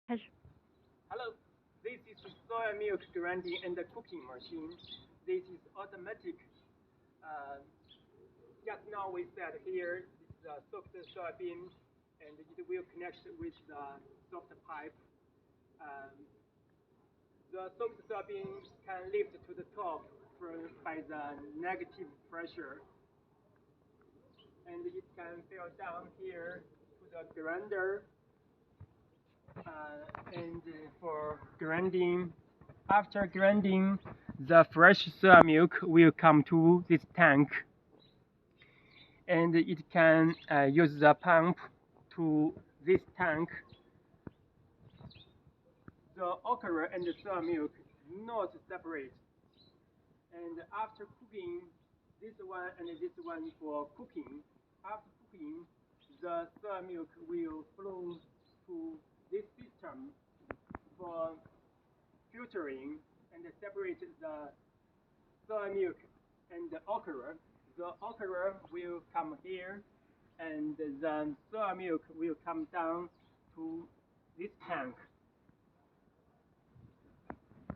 开始。Hello, this is soya milk grinding and cooking machine. This is automatic. Uh, just now we said here is the soft soybean, and it will connect with the soft pipe. Um, the soft soybean can lift to the top by the negative pressure, and it can fill down here to the grinder. And for grinding, after grinding, the fresh soy milk will come to this tank, and it can use the pump to this tank. The okara and the soy milk not separate, and after cooking, this one and this one for cooking. After cooking, the soy milk will flow to this system for filtering and separate the soy milk and the okra. The okra will come here, and the soy milk will come down to this tank.